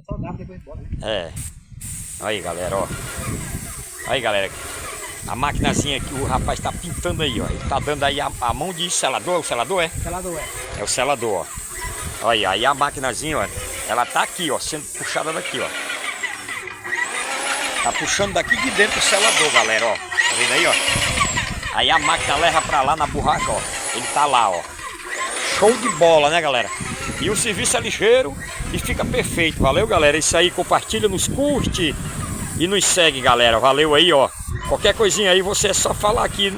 Só dá, depois embora, né? É. Aí, galera, ó. Aí, galera. A maquinazinha que o rapaz tá pintando aí, ó. Ele tá dando aí a mão de selador. O selador é? Selador, é. É o selador, ó. Olha aí a maquinazinha, ó. Ela tá aqui, ó. Sendo puxada daqui, ó. Tá puxando daqui de dentro o selador, galera, ó. Tá vendo aí, ó? Aí a máquina leva pra lá na borracha, ó. Ele tá lá, ó. Show de bola, né, galera? E o serviço é ligeiro e fica perfeito. Valeu, galera. Isso aí, compartilha, nos curte e nos segue, galera. Valeu aí, ó. Qualquer coisinha aí, você é só falar aqui